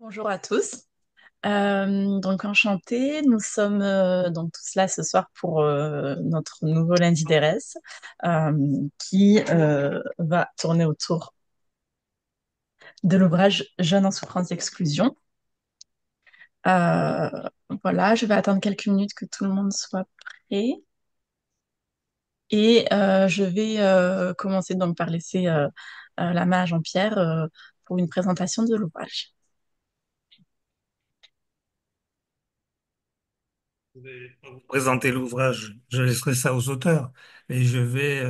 Bonjour à tous. Donc enchantée, nous sommes donc tous là ce soir pour notre nouveau lundi d'RS qui va tourner autour de l'ouvrage Jeunes en souffrance d'exclusion. Euh, voilà, je vais attendre quelques minutes que tout le monde soit prêt et je vais commencer donc par laisser la main à Jean-Pierre pour une présentation de l'ouvrage. Je vais pas vous présenter l'ouvrage, je laisserai ça aux auteurs, et je vais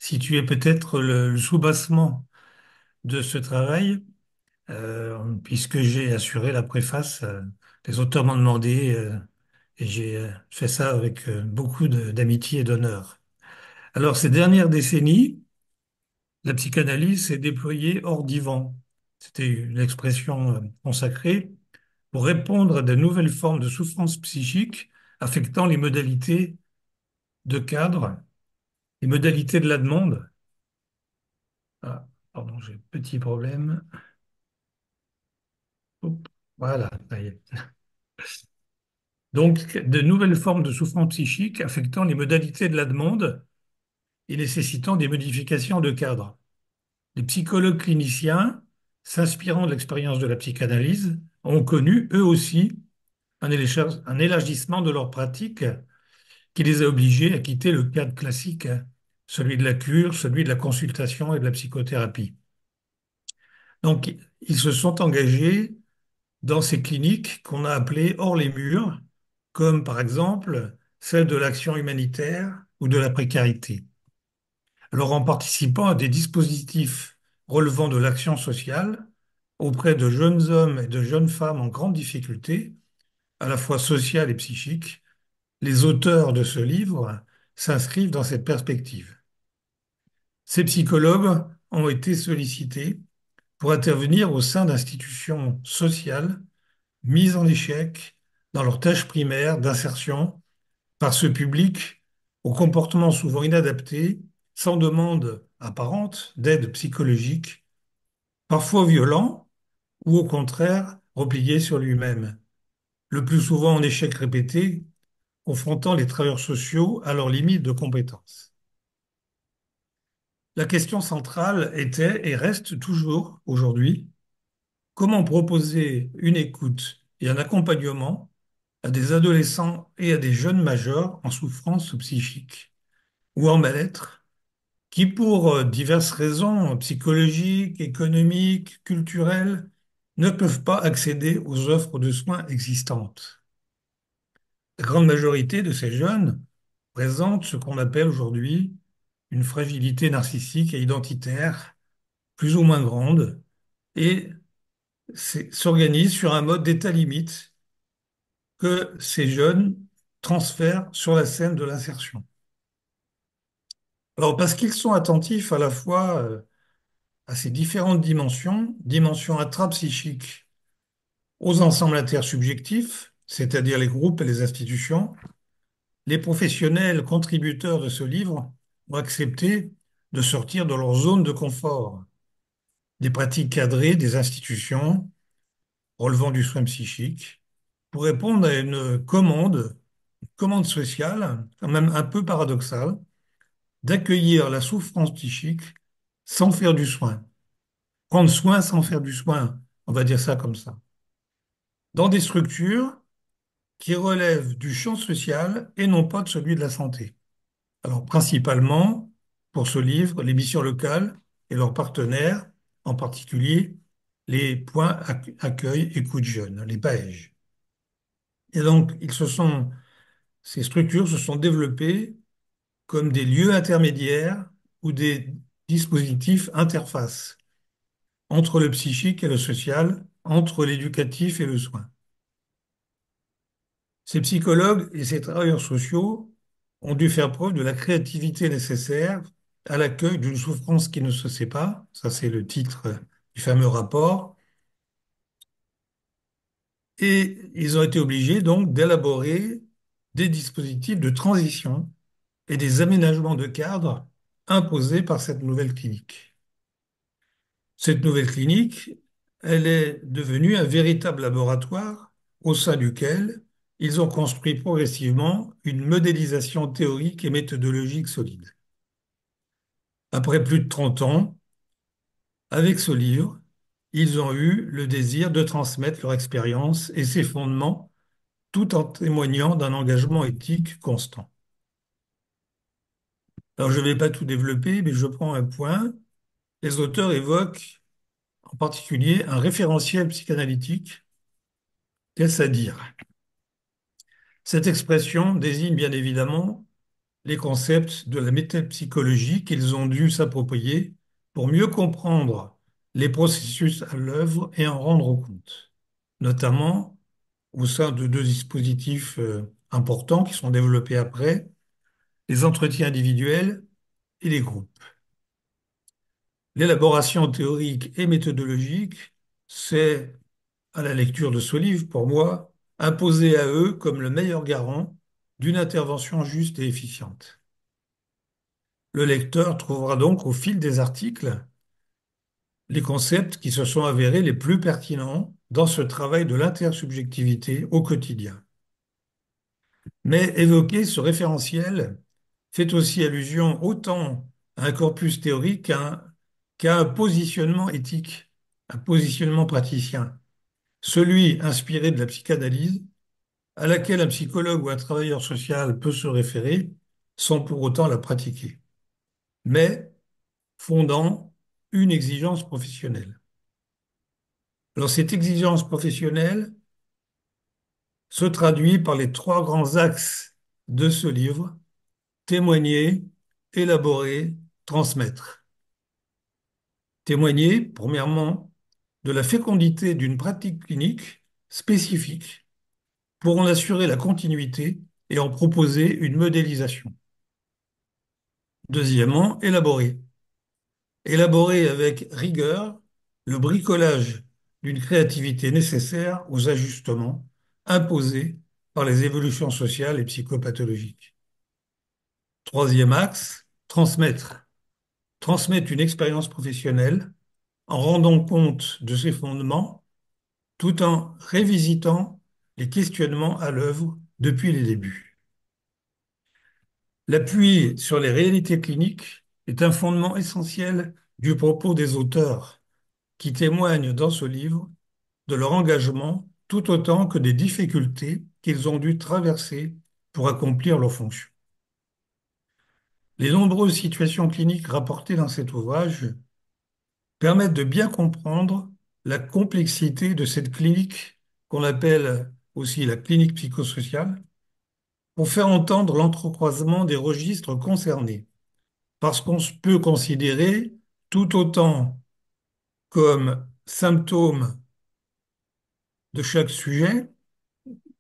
situer peut-être le soubassement de ce travail, puisque j'ai assuré la préface. Les auteurs m'ont demandé, et j'ai fait ça avec beaucoup d'amitié et d'honneur. Alors, ces dernières décennies, la psychanalyse s'est déployée hors divan. C'était une expression consacrée pour répondre à de nouvelles formes de souffrance psychique affectant les modalités de cadre, les modalités de la demande. Ah, pardon, j'ai un petit problème. Hop, voilà, ça y est. Donc, de nouvelles formes de souffrance psychique affectant les modalités de la demande et nécessitant des modifications de cadre. Les psychologues cliniciens, s'inspirant de l'expérience de la psychanalyse, ont connu, eux aussi, un élargissement de leur pratique qui les a obligés à quitter le cadre classique, hein, celui de la cure, celui de la consultation et de la psychothérapie. Donc, ils se sont engagés dans ces cliniques qu'on a appelées hors les murs, comme par exemple celle de l'action humanitaire ou de la précarité. Alors, en participant à des dispositifs relevant de l'action sociale auprès de jeunes hommes et de jeunes femmes en grande difficulté, à la fois sociale et psychique, les auteurs de ce livre s'inscrivent dans cette perspective. Ces psychologues ont été sollicités pour intervenir au sein d'institutions sociales mises en échec dans leur tâche primaire d'insertion par ce public au comportement souvent inadapté, sans demande apparente d'aide psychologique, parfois violent ou au contraire replié sur lui-même, le plus souvent en échec répété, confrontant les travailleurs sociaux à leurs limites de compétences. La question centrale était et reste toujours aujourd'hui: comment proposer une écoute et un accompagnement à des adolescents et à des jeunes majeurs en souffrance psychique ou en mal-être qui, pour diverses raisons psychologiques, économiques, culturelles, ne peuvent pas accéder aux offres de soins existantes. La grande majorité de ces jeunes présentent ce qu'on appelle aujourd'hui une fragilité narcissique et identitaire plus ou moins grande et s'organisent sur un mode d'état limite que ces jeunes transfèrent sur la scène de l'insertion. Alors, parce qu'ils sont attentifs à la fois à ces différentes dimensions, dimensions intrapsychiques, aux ensembles intersubjectifs, c'est-à-dire les groupes et les institutions, les professionnels contributeurs de ce livre ont accepté de sortir de leur zone de confort, des pratiques cadrées des institutions relevant du soin psychique, pour répondre à une commande sociale, quand même un peu paradoxale, d'accueillir la souffrance psychique sans faire du soin. Prendre soin sans faire du soin, on va dire ça comme ça. Dans des structures qui relèvent du champ social et non pas de celui de la santé. Alors, principalement, pour ce livre, les missions locales et leurs partenaires, en particulier les points accueil écoute jeunes, les PAEJ. Et donc, ces structures se sont développées comme des lieux intermédiaires ou des dispositifs interfaces entre le psychique et le social, entre l'éducatif et le soin. Ces psychologues et ces travailleurs sociaux ont dû faire preuve de la créativité nécessaire à l'accueil d'une souffrance qui ne se sait pas. Ça, c'est le titre du fameux rapport. Et ils ont été obligés donc d'élaborer des dispositifs de transition et des aménagements de cadre imposés par cette nouvelle clinique. Cette nouvelle clinique Elle est devenue un véritable laboratoire au sein duquel ils ont construit progressivement une modélisation théorique et méthodologique solide. Après plus de 30 ans, avec ce livre, ils ont eu le désir de transmettre leur expérience et ses fondements tout en témoignant d'un engagement éthique constant. Alors, je ne vais pas tout développer, mais je prends un point. Les auteurs évoquent en particulier un référentiel psychanalytique. Qu'est-ce à dire? Cette expression désigne bien évidemment les concepts de la métapsychologie qu'ils ont dû s'approprier pour mieux comprendre les processus à l'œuvre et en rendre compte, notamment au sein de deux dispositifs importants qui sont développés après, les entretiens individuels et les groupes. L'élaboration théorique et méthodologique, c'est, à la lecture de ce livre, pour moi, imposé à eux comme le meilleur garant d'une intervention juste et efficiente. Le lecteur trouvera donc au fil des articles les concepts qui se sont avérés les plus pertinents dans ce travail de l'intersubjectivité au quotidien. Mais évoquer ce référentiel fait aussi allusion autant à un corpus théorique qu'à un positionnement éthique, un positionnement praticien, celui inspiré de la psychanalyse, à laquelle un psychologue ou un travailleur social peut se référer sans pour autant la pratiquer, mais fondant une exigence professionnelle. Alors cette exigence professionnelle se traduit par les trois grands axes de ce livre: témoigner, élaborer, transmettre. Témoigner, premièrement, de la fécondité d'une pratique clinique spécifique pour en assurer la continuité et en proposer une modélisation. Deuxièmement, élaborer. Élaborer avec rigueur le bricolage d'une créativité nécessaire aux ajustements imposés par les évolutions sociales et psychopathologiques. Troisième axe, transmettre. Transmettre une expérience professionnelle en rendant compte de ses fondements tout en révisitant les questionnements à l'œuvre depuis les débuts. L'appui sur les réalités cliniques est un fondement essentiel du propos des auteurs qui témoignent dans ce livre de leur engagement tout autant que des difficultés qu'ils ont dû traverser pour accomplir leurs fonctions. Les nombreuses situations cliniques rapportées dans cet ouvrage permettent de bien comprendre la complexité de cette clinique qu'on appelle aussi la clinique psychosociale, pour faire entendre l'entrecroisement des registres concernés, parce qu'on peut considérer tout autant comme symptôme de chaque sujet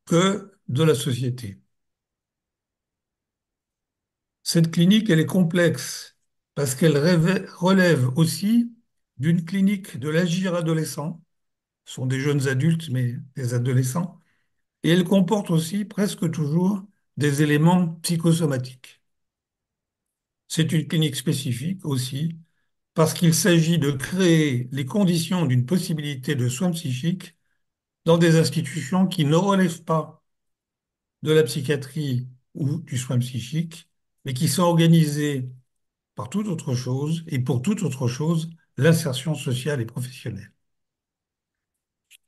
que de la société. Cette clinique, elle est complexe parce qu'elle relève aussi d'une clinique de l'agir adolescent, ce sont des jeunes adultes, mais des adolescents, et elle comporte aussi presque toujours des éléments psychosomatiques. C'est une clinique spécifique aussi parce qu'il s'agit de créer les conditions d'une possibilité de soins psychiques dans des institutions qui ne relèvent pas de la psychiatrie ou du soin psychique, mais qui sont organisées par toute autre chose et pour toute autre chose, l'insertion sociale et professionnelle.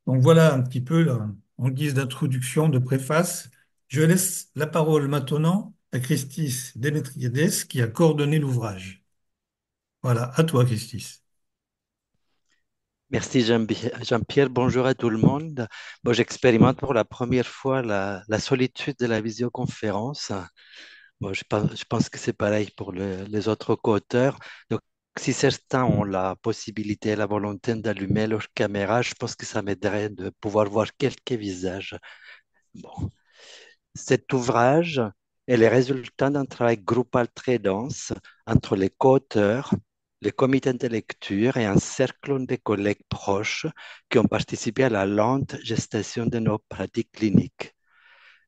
Donc voilà un petit peu là, en guise d'introduction, de préface. Je laisse la parole maintenant à Christis Démétriades qui a coordonné l'ouvrage. Voilà, à toi Christis. Merci Jean-Pierre, bonjour à tout le monde. Bon, j'expérimente pour la première fois la solitude de la visioconférence. Bon, je pense que c'est pareil pour les autres co-auteurs. Donc, si certains ont la possibilité et la volonté d'allumer leur caméra, je pense que ça m'aiderait de pouvoir voir quelques visages. Bon. Cet ouvrage est le résultat d'un travail groupal très dense entre les co-auteurs, les comités de lecture et un cercle de collègues proches qui ont participé à la lente gestation de nos pratiques cliniques.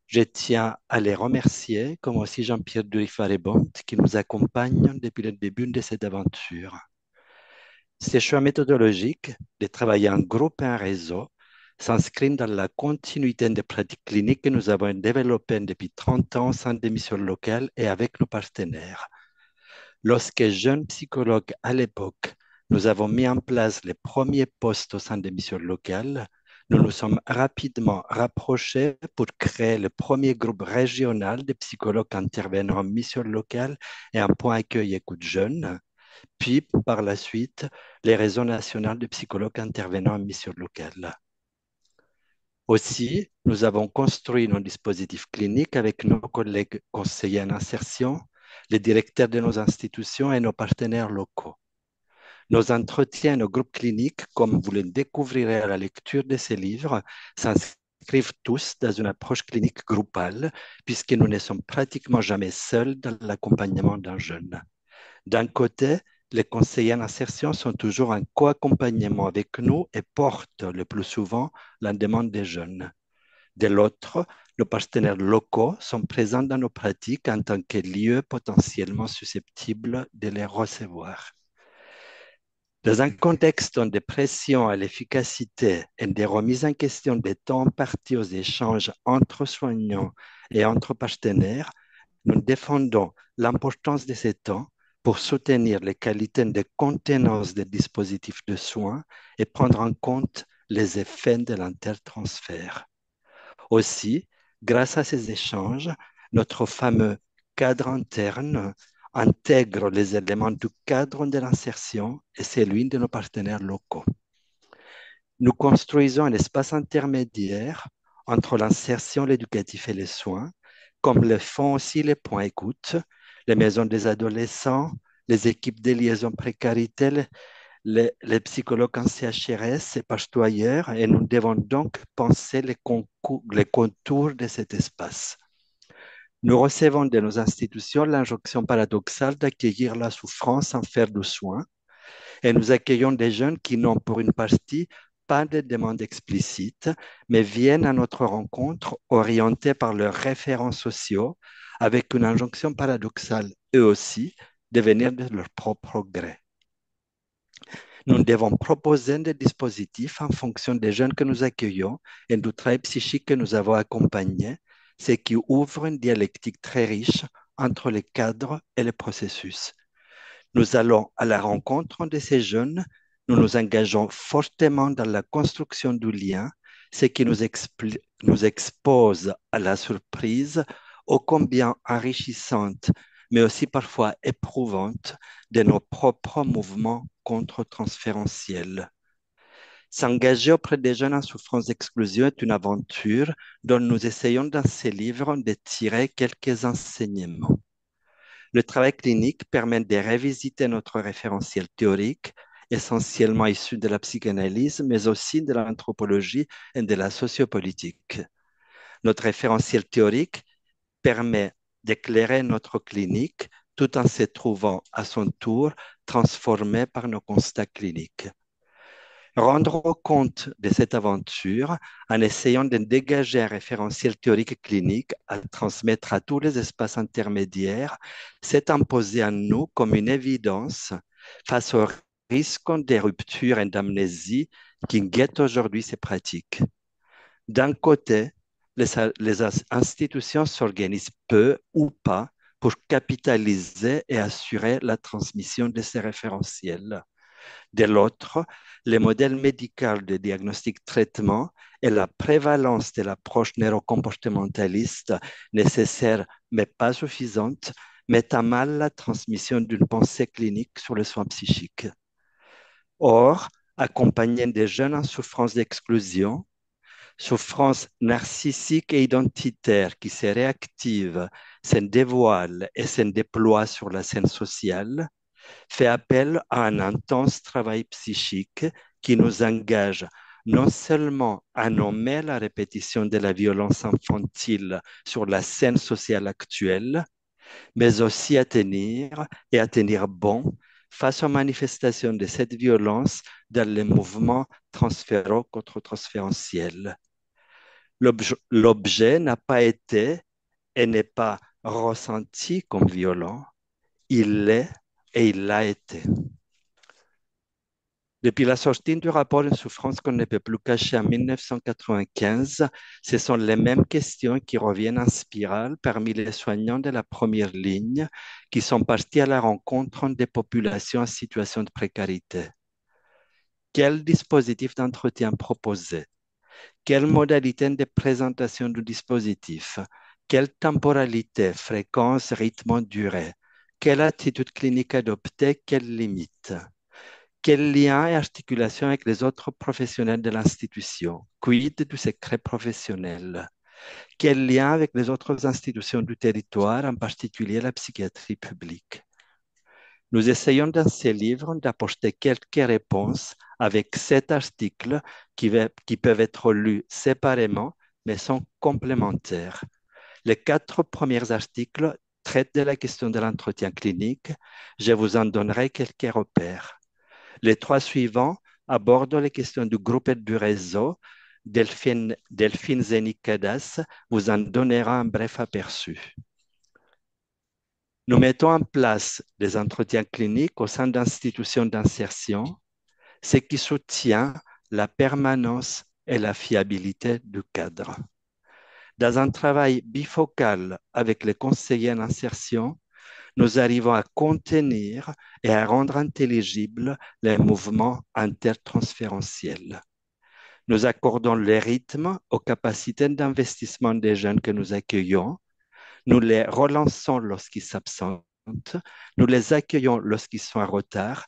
Je tiens à les remercier, comme aussi Jean-Pierre Durifaribont, qui nous accompagne depuis le début de cette aventure. Ces choix méthodologiques de travailler en groupe et en réseau s'inscrivent dans la continuité des pratiques cliniques que nous avons développées depuis 30 ans au sein des missions locales et avec nos partenaires. Lorsque jeune psychologue à l'époque, nous avons mis en place les premiers postes au sein des missions locales, nous nous sommes rapidement rapprochés pour créer le premier groupe régional de psychologues intervenant en mission locale et en point accueil écoute jeunes, puis par la suite les réseaux nationaux de psychologues intervenant en mission locale. Aussi, nous avons construit nos dispositifs cliniques avec nos collègues conseillers en insertion, les directeurs de nos institutions et nos partenaires locaux. Nos entretiens et nos groupes cliniques, comme vous le découvrirez à la lecture de ces livres, s'inscrivent tous dans une approche clinique groupale, puisque nous ne sommes pratiquement jamais seuls dans l'accompagnement d'un jeune. D'un côté, les conseillers en insertion sont toujours en co-accompagnement avec nous et portent le plus souvent la demande des jeunes. De l'autre, nos partenaires locaux sont présents dans nos pratiques en tant que lieux potentiellement susceptibles de les recevoir. Dans un contexte de pression à l'efficacité et de remise en question des temps impartis aux échanges entre soignants et entre partenaires, nous défendons l'importance de ces temps pour soutenir les qualités de contenance des dispositifs de soins et prendre en compte les effets de l'intertransfert. Aussi, grâce à ces échanges, notre fameux cadre interne intègre les éléments du cadre de l'insertion et celui de nos partenaires locaux. Nous construisons un espace intermédiaire entre l'insertion, l'éducatif et les soins, comme le font aussi les points écoute, les maisons des adolescents, les équipes de liaison précarité, les psychologues en CHRS et partout ailleurs, et nous devons donc penser les contours de cet espace. Nous recevons de nos institutions l'injonction paradoxale d'accueillir la souffrance en faire du soin, et nous accueillons des jeunes qui n'ont pour une partie pas de demande explicite, mais viennent à notre rencontre orientés par leurs référents sociaux, avec une injonction paradoxale, eux aussi, de venir de leur propre gré. Nous devons proposer des dispositifs en fonction des jeunes que nous accueillons et du travail psychique que nous avons accompagné, ce qui ouvre une dialectique très riche entre les cadres et les processus. Nous allons à la rencontre de ces jeunes, nous nous engageons fortement dans la construction du lien, ce qui nous expose à la surprise ô combien enrichissante, mais aussi parfois éprouvante, de nos propres mouvements contre-transférentiels. S'engager auprès des jeunes en souffrance d'exclusion est une aventure dont nous essayons dans ces livres de tirer quelques enseignements. Le travail clinique permet de revisiter notre référentiel théorique, essentiellement issu de la psychanalyse, mais aussi de l'anthropologie et de la sociopolitique. Notre référentiel théorique permet d'éclairer notre clinique tout en se trouvant à son tour transformé par nos constats cliniques. Rendre compte de cette aventure en essayant de dégager un référentiel théorique clinique à transmettre à tous les espaces intermédiaires s'est imposé à nous comme une évidence face au risque de rupture et d'amnésie qui guettent aujourd'hui ces pratiques. D'un côté, les institutions s'organisent peu ou pas pour capitaliser et assurer la transmission de ces référentiels. De l'autre, les modèles médicaux de diagnostic-traitement et la prévalence de l'approche neurocomportementaliste nécessaire mais pas suffisante mettent à mal la transmission d'une pensée clinique sur les soins psychiques. Or, accompagner des jeunes en souffrance d'exclusion, souffrance narcissique et identitaire qui se réactive, se dévoile et se déploie sur la scène sociale, fait appel à un intense travail psychique qui nous engage non seulement à nommer la répétition de la violence infantile sur la scène sociale actuelle, mais aussi à tenir bon face aux manifestations de cette violence dans les mouvements transféro-contre-transférentiels. L'objet n'a pas été et n'est pas ressenti comme violent, il l'est et il l'a été. Depuis la sortie du rapport Une souffrance qu'on ne peut plus cacher en 1995, ce sont les mêmes questions qui reviennent en spirale parmi les soignants de la première ligne qui sont partis à la rencontre des populations en situation de précarité. Quel dispositif d'entretien proposer? Quelle modalité de présentation du dispositif? Quelle temporalité, fréquence, rythme, durée? Quelle attitude clinique adopter? Quelles limites? Quel lien et articulation avec les autres professionnels de l'institution? Quid du secret professionnel? Quel lien avec les autres institutions du territoire, en particulier la psychiatrie publique? Nous essayons dans ces livres d'apporter quelques réponses avec 7 articles qui peuvent être lus séparément, mais sont complémentaires. Les 4 premiers articles traitent de la question de l'entretien clinique. Je vous en donnerai quelques repères. Les 3 suivants abordent les questions du groupe et du réseau. Delphine Zenikadas vous en donnera un bref aperçu. Nous mettons en place des entretiens cliniques au sein d'institutions d'insertion, ce qui soutient la permanence et la fiabilité du cadre. Dans un travail bifocal avec les conseillers en insertion, nous arrivons à contenir et à rendre intelligibles les mouvements intertransférentiels. Nous accordons le rythme aux capacités d'investissement des jeunes que nous accueillons. Nous les relançons lorsqu'ils s'absentent. Nous les accueillons lorsqu'ils sont en retard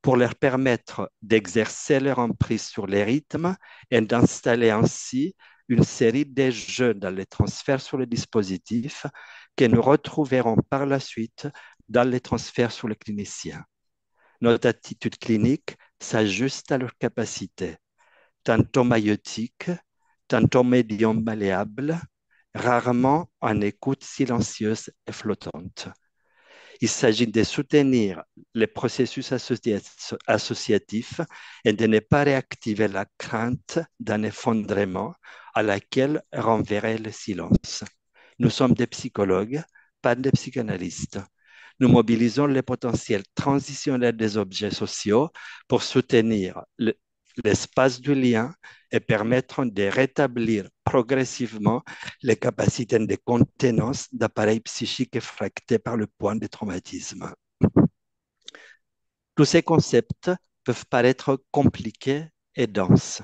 pour leur permettre d'exercer leur emprise sur les rythmes et d'installer ainsi une série de jeux dans les transferts sur le dispositif que nous retrouverons par la suite dans les transferts sur le clinicien. Notre attitude clinique s'ajuste à leur capacité, tantôt maïotique, tantôt médium malléable, rarement en écoute silencieuse et flottante. Il s'agit de soutenir les processus associatifs et de ne pas réactiver la crainte d'un effondrement à laquelle renverrait le silence. Nous sommes des psychologues, pas des psychanalystes. Nous mobilisons le potentiel transitionnel des objets sociaux pour soutenir l'espace du lien et permettre de rétablir progressivement les capacités de contenance d'appareils psychiques effractés par le poids des traumatismes. Tous ces concepts peuvent paraître compliqués et denses.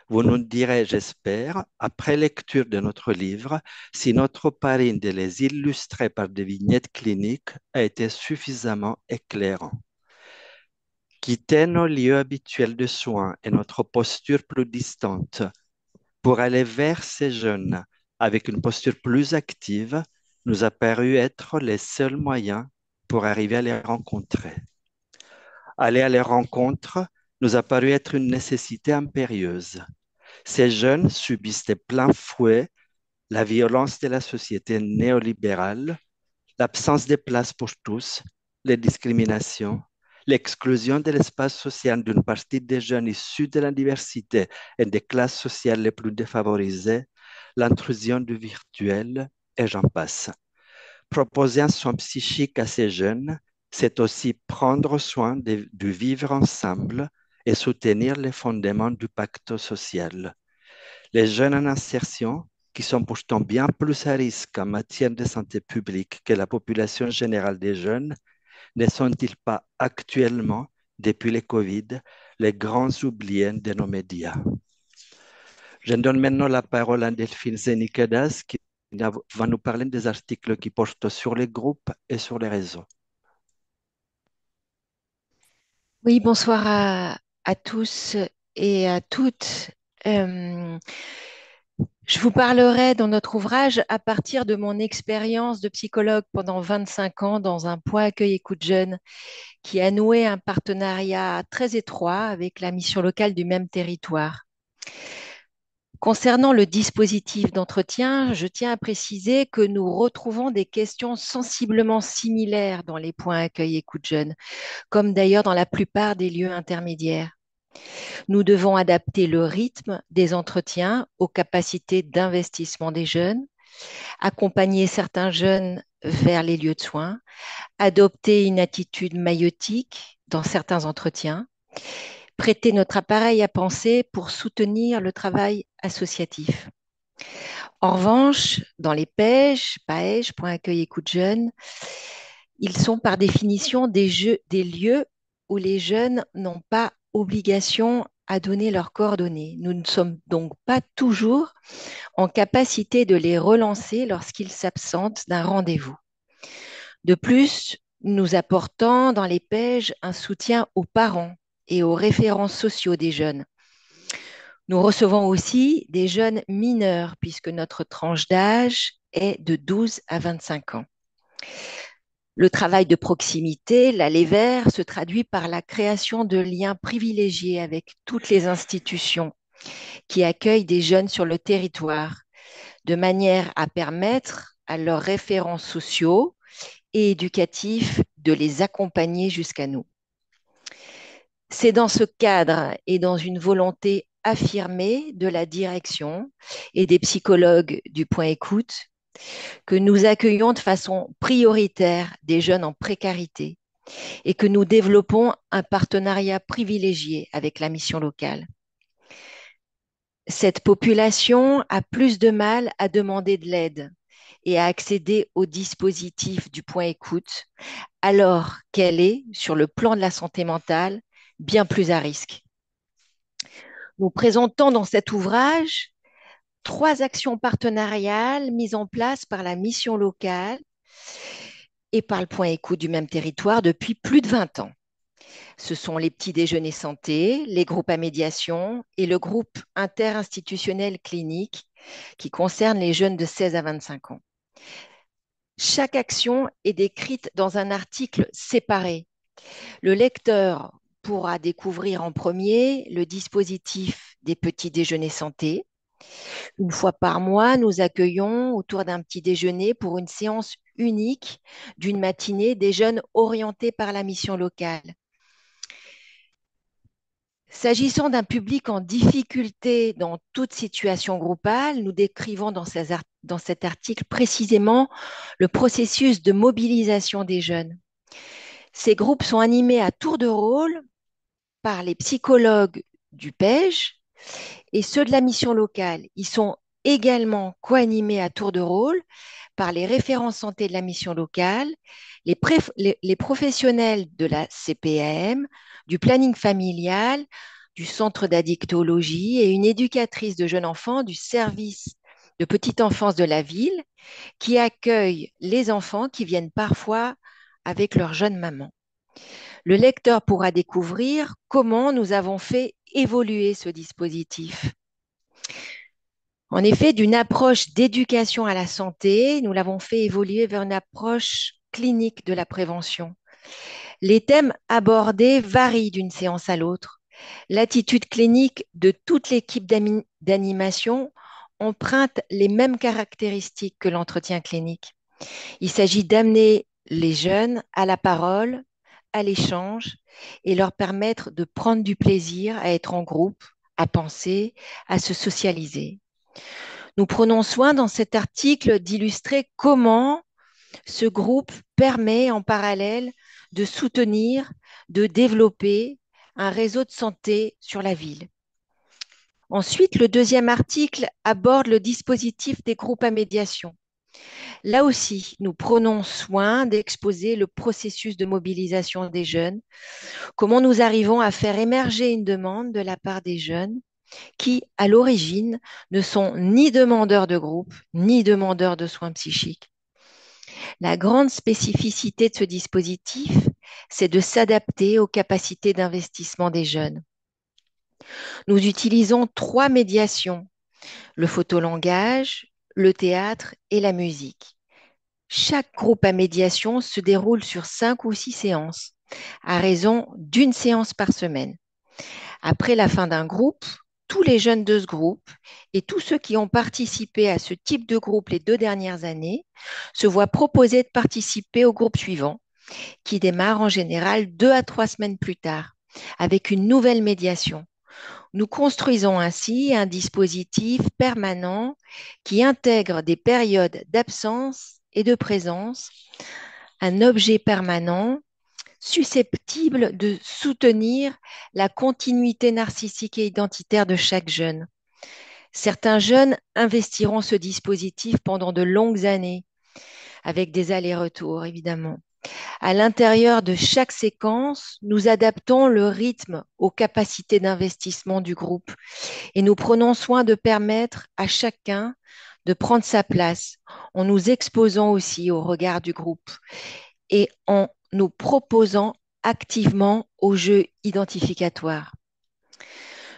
Vous nous direz, j'espère, après lecture de notre livre, si notre pari de les illustrer par des vignettes cliniques a été suffisamment éclairant. Quitter nos lieux habituels de soins et notre posture plus distante pour aller vers ces jeunes avec une posture plus active nous a paru être les seuls moyens pour arriver à les rencontrer. Aller à leur rencontre nous a paru être une nécessité impérieuse. Ces jeunes subissent de plein fouet la violence de la société néolibérale, l'absence de place pour tous, les discriminations, l'exclusion de l'espace social d'une partie des jeunes issus de la diversité et des classes sociales les plus défavorisées, l'intrusion du virtuel, et j'en passe. Proposer un soin psychique à ces jeunes, c'est aussi prendre soin du vivre ensemble et soutenir les fondements du pacte social. Les jeunes en insertion, qui sont pourtant bien plus à risque en matière de santé publique que la population générale des jeunes, ne sont-ils pas actuellement, depuis le Covid, les grands oubliés de nos médias? Je donne maintenant la parole à Delphine Zenikadas qui va nous parler des articles qui portent sur les groupes et sur les réseaux. Oui, bonsoir à tous et à toutes. Euh, je vous parlerai dans notre ouvrage à partir de mon expérience de psychologue pendant 25 ans dans un point accueil écoute jeune qui a noué un partenariat très étroit avec la mission locale du même territoire. Concernant le dispositif d'entretien, je tiens à préciser que nous retrouvons des questions sensiblement similaires dans les points accueil écoute jeune, comme d'ailleurs dans la plupart des lieux intermédiaires. Nous devons adapter le rythme des entretiens aux capacités d'investissement des jeunes, accompagner certains jeunes vers les lieux de soins, adopter une attitude maïotique dans certains entretiens, prêter notre appareil à penser pour soutenir le travail associatif. En revanche, dans les PAEJ, Point Accueil Écoute Jeunes, ils sont par définition des lieux où les jeunes n'ont pas obligation à donner leurs coordonnées. Nous ne sommes donc pas toujours en capacité de les relancer lorsqu'ils s'absentent d'un rendez-vous. De plus, nous apportons dans les PAEJ un soutien aux parents et aux référents sociaux des jeunes. Nous recevons aussi des jeunes mineurs puisque notre tranche d'âge est de 12 à 25 ans. Le travail de proximité, l'aller vers, se traduit par la création de liens privilégiés avec toutes les institutions qui accueillent des jeunes sur le territoire, de manière à permettre à leurs référents sociaux et éducatifs de les accompagner jusqu'à nous. C'est dans ce cadre et dans une volonté affirmée de la direction et des psychologues du Point Écoute que nous accueillons de façon prioritaire des jeunes en précarité et que nous développons un partenariat privilégié avec la mission locale. Cette population a plus de mal à demander de l'aide et à accéder aux dispositifs du Point Écoute, alors qu'elle est, sur le plan de la santé mentale, bien plus à risque. Nous présentons dans cet ouvrage 3 actions partenariales mises en place par la mission locale et par le Point Écoute du même territoire depuis plus de 20 ans. Ce sont les petits déjeuners santé, les groupes à médiation et le groupe interinstitutionnel clinique qui concerne les jeunes de 16 à 25 ans. Chaque action est décrite dans un article séparé. Le lecteur pourra découvrir en premier le dispositif des petits déjeuners santé. Une fois par mois, nous accueillons autour d'un petit déjeuner pour une séance unique d'une matinée des jeunes orientés par la mission locale. S'agissant d'un public en difficulté dans toute situation groupale, nous décrivons dans cet article précisément le processus de mobilisation des jeunes. Ces groupes sont animés à tour de rôle par les psychologues du PAEJ et ceux de la mission locale. Ils sont également co-animés à tour de rôle par les référents santé de la mission locale, les professionnels de la CPAM, du planning familial, du centre d'addictologie et une éducatrice de jeunes enfants du service de petite enfance de la ville qui accueille les enfants qui viennent parfois avec leur jeune maman. Le lecteur pourra découvrir comment nous avons fait évoluer ce dispositif. En effet, d'une approche d'éducation à la santé, nous l'avons fait évoluer vers une approche clinique de la prévention. Les thèmes abordés varient d'une séance à l'autre. L'attitude clinique de toute l'équipe d'animation emprunte les mêmes caractéristiques que l'entretien clinique. Il s'agit d'amener les jeunes à la parole, à l'échange et leur permettre de prendre du plaisir à être en groupe, à penser, à se socialiser. Nous prenons soin dans cet article d'illustrer comment ce groupe permet en parallèle de soutenir, de développer un réseau de santé sur la ville. Ensuite, le deuxième article aborde le dispositif des groupes à médiation. Là aussi, nous prenons soin d'exposer le processus de mobilisation des jeunes, comment nous arrivons à faire émerger une demande de la part des jeunes qui, à l'origine, ne sont ni demandeurs de groupe, ni demandeurs de soins psychiques. La grande spécificité de ce dispositif, c'est de s'adapter aux capacités d'investissement des jeunes. Nous utilisons 3 médiations, le photolangage, le théâtre et la musique. Chaque groupe à médiation se déroule sur 5 ou 6 séances, à raison d'une séance par semaine. Après la fin d'un groupe, tous les jeunes de ce groupe et tous ceux qui ont participé à ce type de groupe les 2 dernières années se voient proposer de participer au groupe suivant, qui démarre en général 2 à 3 semaines plus tard, avec une nouvelle médiation. Nous construisons ainsi un dispositif permanent qui intègre des périodes d'absence et de présence, un objet permanent susceptibles de soutenir la continuité narcissique et identitaire de chaque jeune. Certains jeunes investiront ce dispositif pendant de longues années, avec des allers-retours, évidemment. À l'intérieur de chaque séquence, nous adaptons le rythme aux capacités d'investissement du groupe et nous prenons soin de permettre à chacun de prendre sa place en nous exposant aussi au regard du groupe et en nous proposant activement au jeu identificatoire,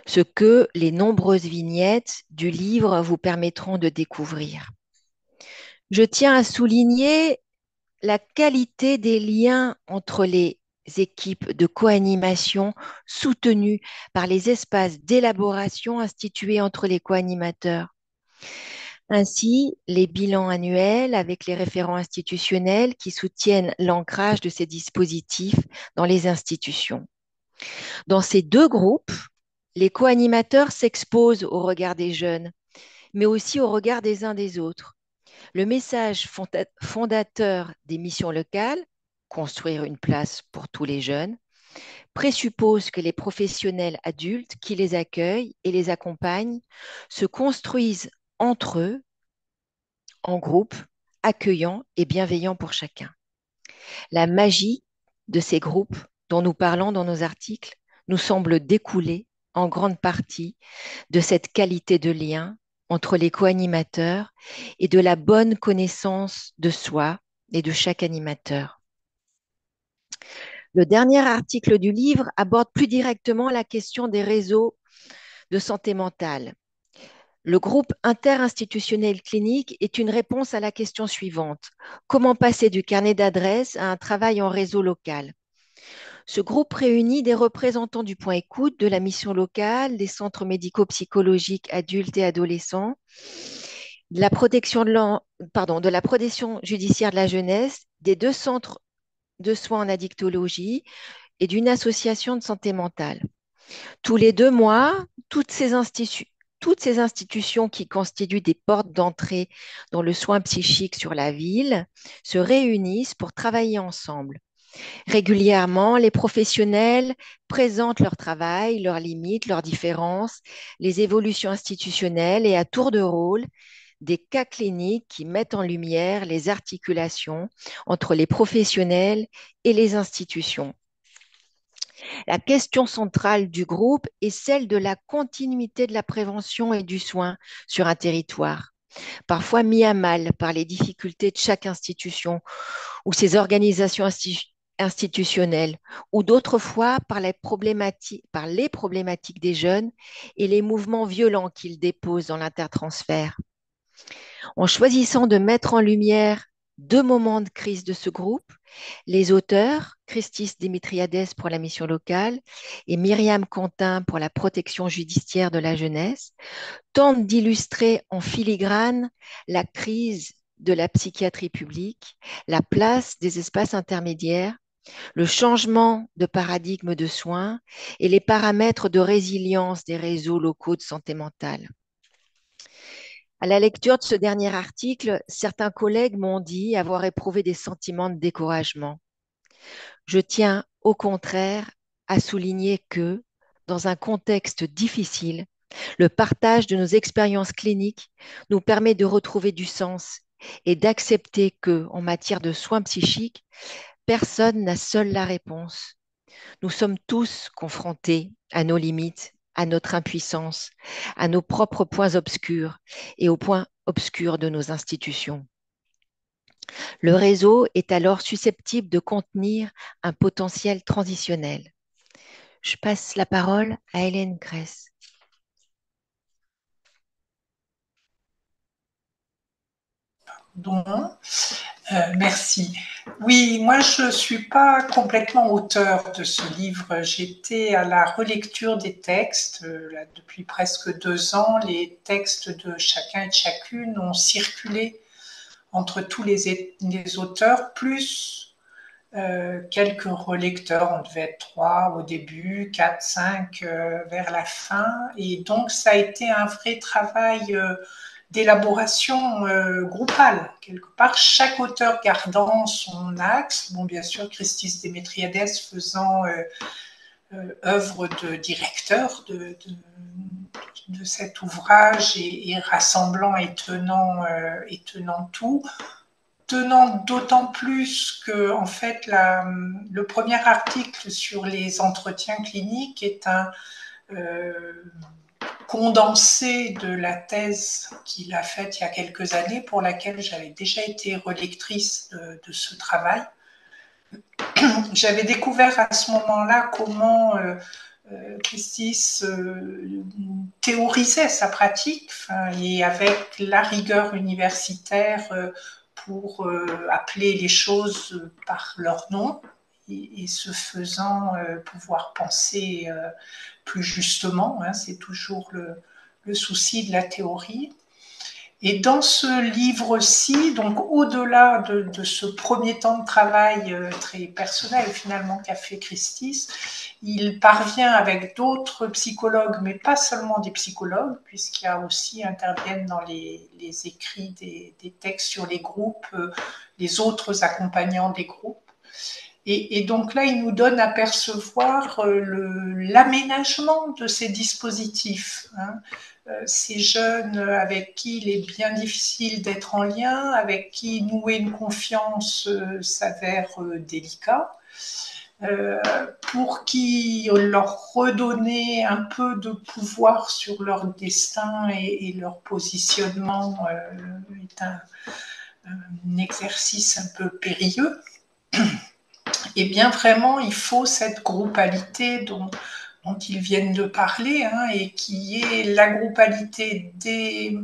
ce que les nombreuses vignettes du livre vous permettront de découvrir. Je tiens à souligner la qualité des liens entre les équipes de co-animation soutenues par les espaces d'élaboration institués entre les co-animateurs. Ainsi, les bilans annuels avec les référents institutionnels qui soutiennent l'ancrage de ces dispositifs dans les institutions. Dans ces deux groupes, les co-animateurs s'exposent au regard des jeunes, mais aussi au regard des uns des autres. Le message fondateur des missions locales, construire une place pour tous les jeunes, présuppose que les professionnels adultes qui les accueillent et les accompagnent se construisent entre eux, en groupe, accueillants et bienveillants pour chacun. La magie de ces groupes dont nous parlons dans nos articles nous semble découler en grande partie de cette qualité de lien entre les co-animateurs et de la bonne connaissance de soi et de chaque animateur. Le dernier article du livre aborde plus directement la question des réseaux de santé mentale. Le groupe interinstitutionnel clinique est une réponse à la question suivante. Comment passer du carnet d'adresses à un travail en réseau local? Ce groupe réunit des représentants du point écoute, de la mission locale, des centres médico-psychologiques adultes et adolescents, de la protection de la protection judiciaire de la jeunesse, des 2 centres de soins en addictologie et d'une association de santé mentale. Tous les 2 mois, toutes ces institutions qui constituent des portes d'entrée dans le soin psychique sur la ville se réunissent pour travailler ensemble. Régulièrement, les professionnels présentent leur travail, leurs limites, leurs différences, les évolutions institutionnelles et à tour de rôle, des cas cliniques qui mettent en lumière les articulations entre les professionnels et les institutions. La question centrale du groupe est celle de la continuité de la prévention et du soin sur un territoire, parfois mis à mal par les difficultés de chaque institution ou ses organisations institutionnelles, ou d'autres fois par les problématiques des jeunes et les mouvements violents qu'ils déposent dans l'intertransfert. En choisissant de mettre en lumière 2 moments de crise de ce groupe, les auteurs, Christis Dimitriades pour la mission locale et Myriam Quentin pour la protection judiciaire de la jeunesse, tentent d'illustrer en filigrane la crise de la psychiatrie publique, la place des espaces intermédiaires, le changement de paradigme de soins et les paramètres de résilience des réseaux locaux de santé mentale. À la lecture de ce dernier article, certains collègues m'ont dit avoir éprouvé des sentiments de découragement. Je tiens au contraire à souligner que, dans un contexte difficile, le partage de nos expériences cliniques nous permet de retrouver du sens et d'accepter que, en matière de soins psychiques, personne n'a seul la réponse. Nous sommes tous confrontés à nos limites, à notre impuissance, à nos propres points obscurs et aux points obscurs de nos institutions. Le réseau est alors susceptible de contenir un potentiel transitionnel. Je passe la parole à Hélène Grèce. Merci. Oui, moi je ne suis pas complètement auteur de ce livre. J'étais à la relecture des textes. Là, depuis presque 2 ans, les textes de chacun et de chacune ont circulé entre tous les auteurs, plus quelques relecteurs. On devait être 3 au début, 4, 5 vers la fin. Et donc ça a été un vrai travail d'élaboration groupale. Quelque part, chaque auteur gardant son axe. Bon, bien sûr, Christis Démétriades faisant œuvre de directeur de cet ouvrage et rassemblant et tenant tout. Tenant d'autant plus que, en fait, le premier article sur les entretiens cliniques est un condensé de la thèse qu'il a faite il y a quelques années, pour laquelle j'avais déjà été relectrice de ce travail. J'avais découvert à ce moment-là comment Christis théorisait sa pratique, et avec la rigueur universitaire pour appeler les choses par leur nom, et ce faisant pouvoir penser plus justement. C'est toujours le souci de la théorie. Et dans ce livre-ci, donc au-delà de ce premier temps de travail très personnel finalement qu'a fait Christis, il parvient avec d'autres psychologues, mais pas seulement des psychologues, puisqu'il y a aussi interviennent dans les écrits des textes sur les groupes, les autres accompagnants des groupes. Et donc là, il nous donne à percevoir l'aménagement de ces dispositifs. Ces jeunes avec qui il est bien difficile d'être en lien, avec qui nouer une confiance s'avère délicat, pour qui leur redonner un peu de pouvoir sur leur destin et leur positionnement est un exercice un peu périlleux. Et bien vraiment, il faut cette groupalité dont ils viennent de parler, et qui est la groupalité des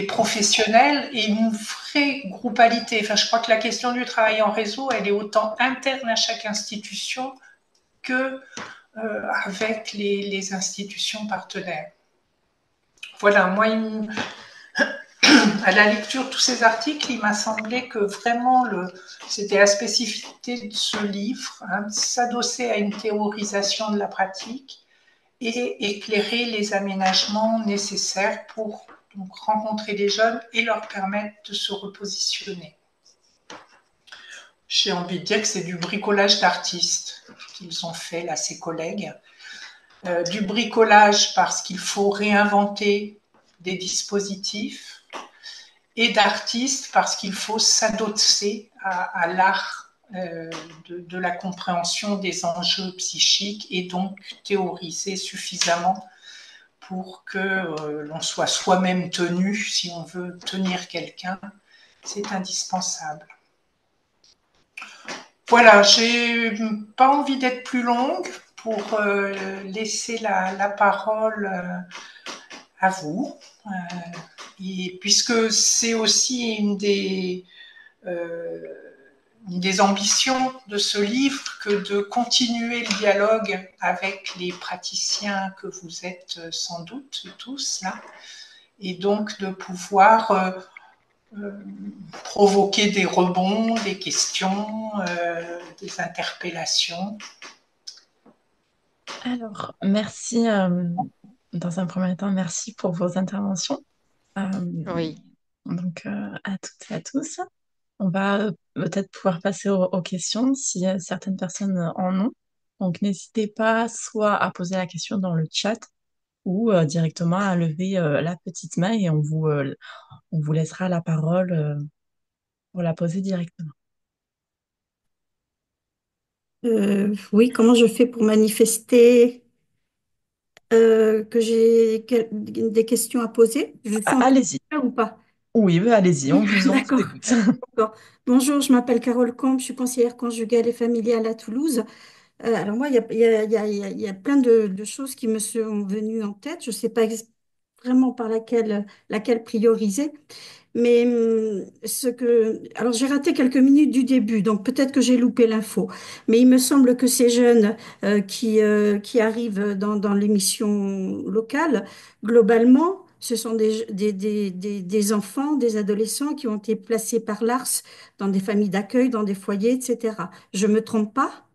professionnels et une vraie groupalité. Enfin, je crois que la question du travail en réseau, elle est autant interne à chaque institution que avec les institutions partenaires. Voilà, moi, à la lecture de tous ces articles, il m'a semblé que vraiment, c'était la spécificité de ce livre, s'adosser à une théorisation de la pratique et éclairer les aménagements nécessaires pour donc rencontrer les jeunes et leur permettre de se repositionner. J'ai envie de dire que c'est du bricolage d'artistes qu'ils ont fait, là, ces collègues. Du bricolage parce qu'il faut réinventer des dispositifs, et d'artistes parce qu'il faut s'adosser à l'art de la compréhension des enjeux psychiques, et donc théoriser suffisamment pour que l'on soit soi-même tenu. Si on veut tenir quelqu'un, c'est indispensable. Voilà, j'ai pas envie d'être plus longue pour laisser la parole à vous. Et puisque c'est aussi une des ambitions de ce livre que de continuer le dialogue avec les praticiens que vous êtes sans doute tous là, et donc de pouvoir provoquer des rebonds, des questions, des interpellations. Alors, merci. Dans un premier temps, merci pour vos interventions. Oui. Donc, à toutes et à tous. On va peut-être pouvoir passer aux questions si certaines personnes en ont. Donc, n'hésitez pas soit à poser la question dans le chat ou directement à lever la petite main et on vous laissera la parole pour la poser directement. Oui, comment je fais pour manifester que j'ai des questions à poser? Je suis encore Allez-y. là ou pas? Oui, allez-y, on vous D'accord. écoute. D'accord. Bonjour, je m'appelle Carole Combe, je suis conseillère conjugale et familiale à Toulouse. Alors moi, il y a plein de choses qui me sont venues en tête. Je ne sais pas vraiment par laquelle prioriser. Mais alors j'ai raté quelques minutes du début, donc peut-être que j'ai loupé l'info. Mais il me semble que ces jeunes qui arrivent dans l'émission locale, globalement, ce sont des enfants, des adolescents qui ont été placés par l'ARS dans des familles d'accueil, dans des foyers, etc. Je me trompe pas?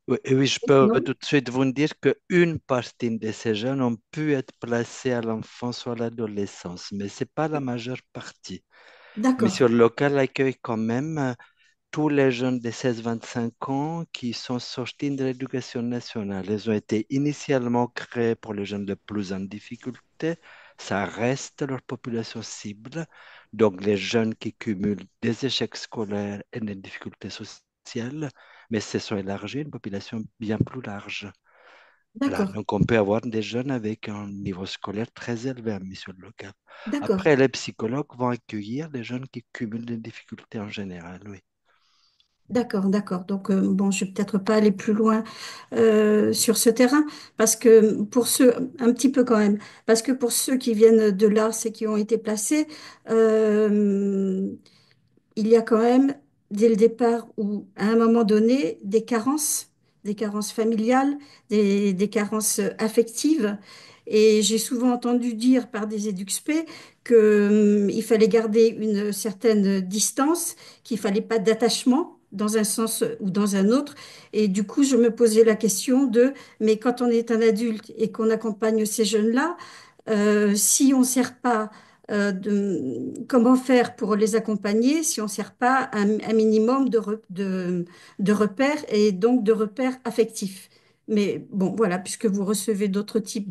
Oui, oui, je peux Sinon, tout de suite vous dire qu'une partie de ces jeunes ont pu être placés à l'enfance ou à l'adolescence, mais ce n'est pas la majeure partie. d'accord, Mission locale accueille quand même tous les jeunes de 16-25 ans qui sont sortis de l'éducation nationale. Ils ont été initialement créés pour les jeunes les plus en difficulté. Ça reste leur population cible. Donc, les jeunes qui cumulent des échecs scolaires et des difficultés sociales, mais se sont élargis à une population bien plus large. Voilà, d'accord, donc on peut avoir des jeunes avec un niveau scolaire très élevé en mission locale. d'accord. Après, les psychologues vont accueillir les jeunes qui cumulent des difficultés en général, oui. D'accord, d'accord. Donc, bon, je vais peut-être pas aller plus loin sur ce terrain, parce que pour ceux, un petit peu quand même, parce que pour ceux qui viennent de là, c'est qui ont été placés, euh, il y a quand même, dès le départ, ou à un moment donné, des carences familiales, des carences affectives. Et j'ai souvent entendu dire par des éduxpés qu'il fallait garder une certaine distance, qu'il fallait pas d'attachement dans un sens ou dans un autre. Et du coup, je me posais la question de, mais quand on est un adulte et qu'on accompagne ces jeunes-là, si on ne sert pas comment faire pour les accompagner si on ne sert pas un minimum de repères et donc de repères affectifs. Mais bon, voilà, puisque vous recevez d'autres types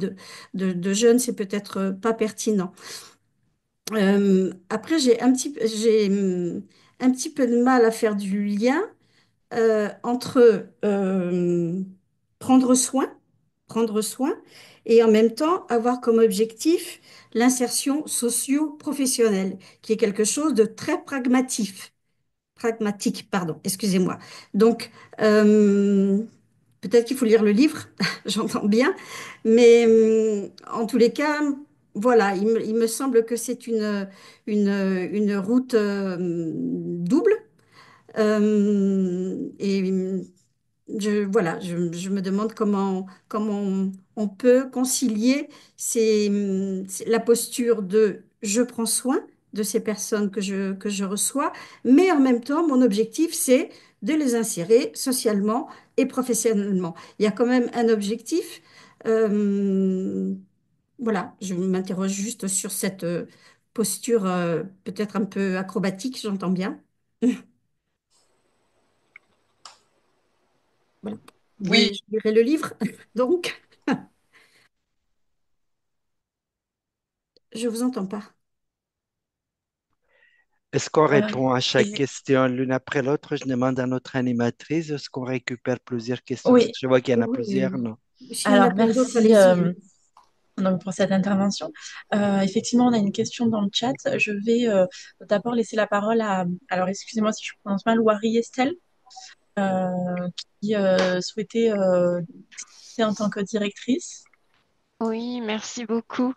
de jeunes, c'est peut-être pas pertinent. Après, un petit peu de mal à faire du lien entre prendre soin, prendre soin, et en même temps avoir comme objectif l'insertion socio-professionnelle, qui est quelque chose de très pragmatique, pardon, excusez-moi. Donc, euh, peut-être qu'il faut lire le livre, j'entends bien, mais en tous les cas, voilà, il me semble que c'est une route double. Et voilà, je me demande comment on peut concilier la posture de je prends soin de ces personnes que je reçois, mais en même temps, mon objectif, c'est de les insérer socialement et professionnellement. Il y a quand même un objectif. Euh, voilà, je m'interroge juste sur cette posture peut-être un peu acrobatique, j'entends bien. Voilà. Oui, Je lirai le livre, donc je vous entends pas. Est-ce qu'on Euh, répond à chaque et- question l'une après l'autre? Je demande à notre animatrice. Est-ce qu'on récupère plusieurs questions? Parce que oui, je vois qu'il y en a Oui, plusieurs, non? s'il y en a alors plein d'autres, merci allez-y, hein. donc pour cette intervention. Effectivement, on a une question dans le chat. Je vais d'abord laisser la parole à, alors excusez-moi si je prononce mal, Wari Estelle, euh, qui souhaitait discuter en tant que directrice. Oui, merci beaucoup.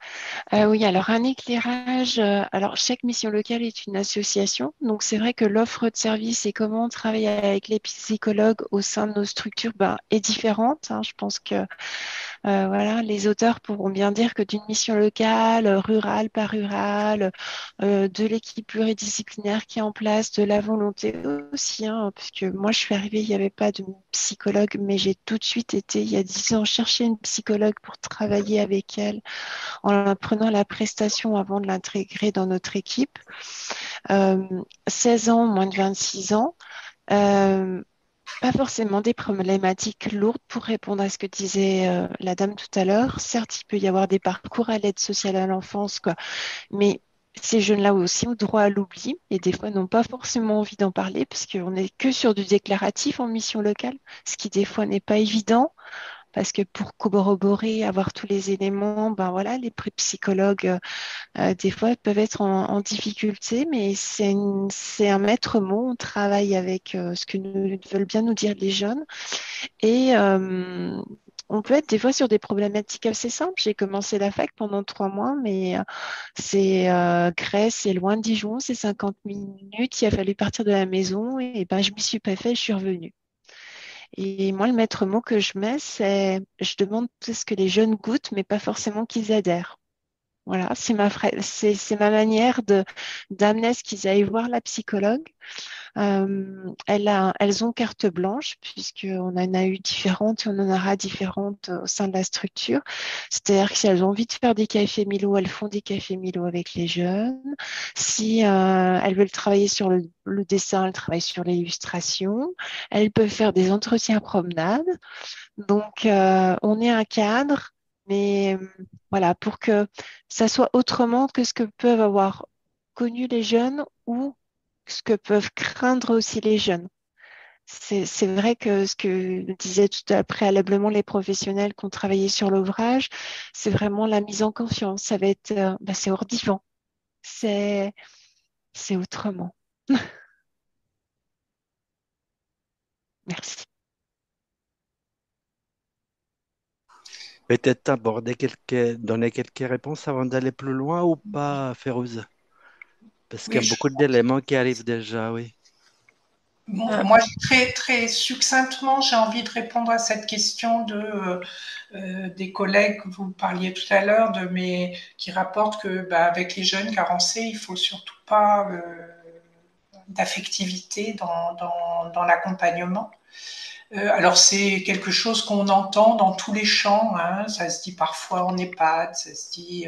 Oui, alors un éclairage. Alors chaque mission locale est une association, donc c'est vrai que l'offre de service et comment on travaille avec les psychologues au sein de nos structures est différente, hein. Je pense que voilà, les auteurs pourront bien dire que d'une mission locale, rurale, pas rurale, de l'équipe pluridisciplinaire qui est en place, de la volonté aussi, hein, puisque moi je suis arrivée, il n'y avait pas de psychologue, mais j'ai tout de suite été, il y a 10 ans, chercher une psychologue pour travailler avec elle en prenant la prestation avant de l'intégrer dans notre équipe. Euh, 16 ans, moins de 26 ans. Euh, Pas forcément des problématiques lourdes pour répondre à ce que disait la dame tout à l'heure. Certes, il peut y avoir des parcours à l'aide sociale à l'enfance, quoi, mais ces jeunes-là aussi ont droit à l'oubli et des fois n'ont pas forcément envie d'en parler parce qu'on n'est que sur du déclaratif en mission locale, ce qui des fois n'est pas évident. Parce que pour corroborer, avoir tous les éléments, ben voilà, les psychologues, des fois, peuvent être en difficulté, mais c'est un maître mot. On travaille avec ce que veulent bien nous dire les jeunes. Et on peut être des fois sur des problématiques assez simples. J'ai commencé la fac pendant 3 mois, mais c'est Grèce, c'est loin de Dijon, c'est 50 minutes. Il a fallu partir de la maison et ben, je m'y suis pas fait, je suis revenue. Et moi, le maître mot que je mets, c'est je demande ce que les jeunes goûtent, mais pas forcément qu'ils adhèrent. Voilà, c'est ma manière d'amener à ce qu'ils aillent voir la psychologue. Elles ont carte blanche puisqu'on en a eu différentes et on en aura différentes au sein de la structure. C'est-à-dire que si elles ont envie de faire des cafés Milo, elles font des cafés Milo avec les jeunes. Si elles veulent travailler sur le dessin, elles travaillent sur l'illustration. Elles peuvent faire des entretiens promenades. Donc, on est un cadre, mais voilà, pour que ça soit autrement que ce que peuvent avoir connu les jeunes ou ce que peuvent craindre aussi les jeunes. C'est vrai que ce que disaient tout à préalablement les professionnels qui ont travaillé sur l'ouvrage, c'est vraiment la mise en confiance. Ça va être, c'est hors divan, c'est c'est autrement. Merci. Peut-être donner quelques réponses avant d'aller plus loin ou pas, Férouz? Parce qu'il Oui, y a beaucoup d'éléments qui arrivent déjà, oui. Euh, moi, très, très succinctement, j'ai envie de répondre à cette question des collègues que vous parliez tout à l'heure, qui rapportent que avec les jeunes carencés, il faut surtout pas d'affectivité dans l'accompagnement. Alors c'est quelque chose qu'on entend dans tous les champs, hein. Ça se dit parfois en EHPAD, ça se dit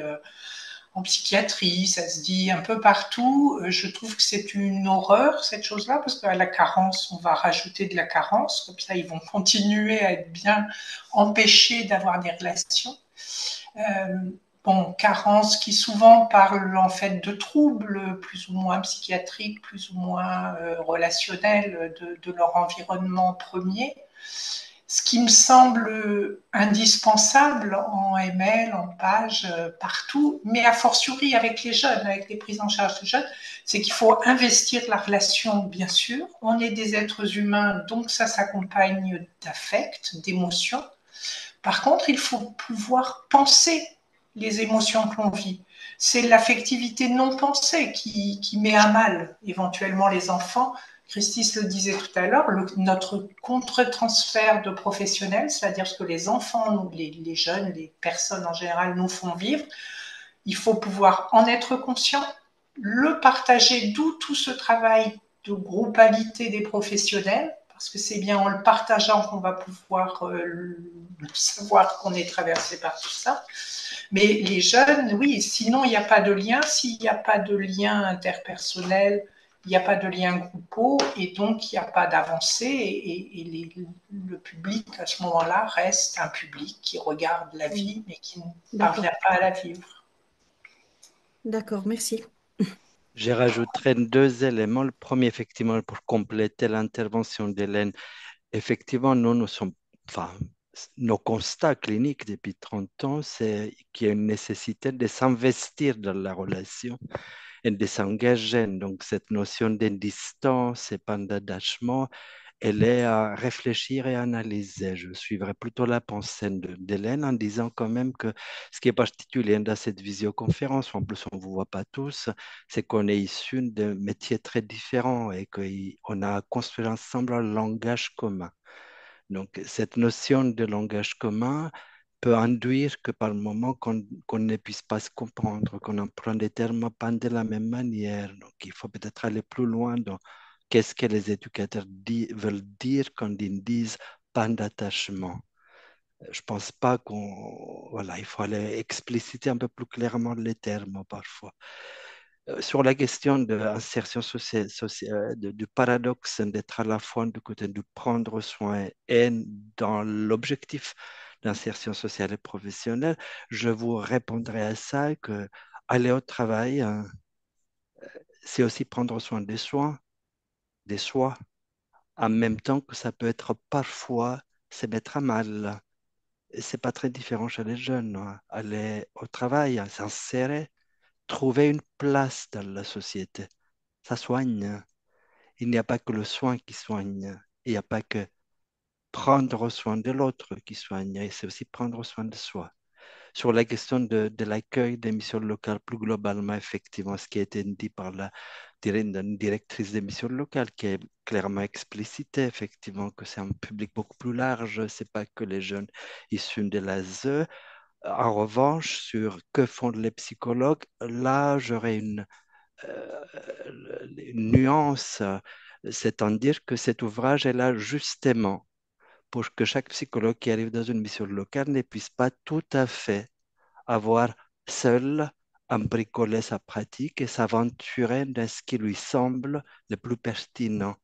en psychiatrie, ça se dit un peu partout. Je trouve que c'est une horreur cette chose-là, parce qu'à la carence, on va rajouter de la carence, comme ça ils vont continuer à être bien empêchés d'avoir des relations. Euh, bon, carence qui souvent parle en fait de troubles plus ou moins psychiatriques, plus ou moins relationnels de leur environnement premier. Ce qui me semble indispensable en ML, en page, partout, mais a fortiori avec les jeunes, avec les prises en charge de jeunes, c'est qu'il faut investir la relation, bien sûr. On est des êtres humains, donc ça s'accompagne d'affect, d'émotions. Par contre, il faut pouvoir penser les émotions que l'on vit. C'est l'affectivité non pensée qui met à mal éventuellement les enfants. Christine le disait tout à l'heure, notre contre-transfert de professionnels, c'est-à-dire ce que les enfants, les jeunes, les personnes en général nous font vivre, il faut pouvoir en être conscient, le partager, d'où tout ce travail de groupalité des professionnels, parce que c'est bien en le partageant qu'on va pouvoir savoir qu'on est traversé par tout ça. Mais les jeunes, oui, sinon il n'y a pas de lien. S'il n'y a pas de lien interpersonnel, il n'y a pas de lien groupaux et donc il n'y a pas d'avancée et le public à ce moment-là reste un public qui regarde la vie mais qui ne D'accord, parvient pas à la vivre. d'accord, merci. Je rajouterai deux éléments. Le premier, effectivement, pour compléter l'intervention d'Hélène. Effectivement, nous sommes, enfin, nos constats cliniques depuis 30 ans, c'est qu'il y a une nécessité de s'investir dans la relation et de s'engager. Donc, cette notion de distance et pas d'attachement, elle est à réfléchir et analyser. Je suivrai plutôt la pensée d'Hélène en disant quand même que ce qui est particulier dans cette visioconférence, en plus on ne vous voit pas tous, c'est qu'on est issus de métiers très différents et qu'on a construit ensemble un langage commun. Donc, cette notion de langage commun peut induire que par moment qu'on ne puisse pas se comprendre, qu'on emprunte des termes pas de la même manière. Donc, il faut peut-être aller plus loin dans qu'est-ce que les éducateurs veulent dire quand ils disent pas d'attachement. Je pense pas voilà, il faut aller expliciter un peu plus clairement les termes parfois. Sur la question de l'insertion sociale, du paradoxe d'être à la fois du côté de prendre soin et dans l'objectif d'insertion sociale et professionnelle, je vous répondrai à ça que aller au travail, hein, c'est aussi prendre soin des soi, en même temps que ça peut être parfois se mettre à mal. Et c'est pas très différent chez les jeunes, hein. Aller au travail, hein, s'insérer, trouver une place dans la société. Ça soigne. Il n'y a pas que le soin qui soigne. Il n'y a pas que prendre soin de l'autre qui soigne. Et c'est aussi prendre soin de soi. Sur la question de l'accueil des missions locales, plus globalement, effectivement, ce qui a été dit par la directrice des missions locales, qui est clairement explicité, effectivement, que c'est un public beaucoup plus large. C'est pas que les jeunes issus de l'ASE. En revanche, sur que font les psychologues, là, j'aurais euh, une nuance, c'est-à-dire que cet ouvrage est là justement pour que chaque psychologue qui arrive dans une mission locale ne puisse pas tout à fait avoir seul à bricoler sa pratique et s'aventurer dans ce qui lui semble le plus pertinent.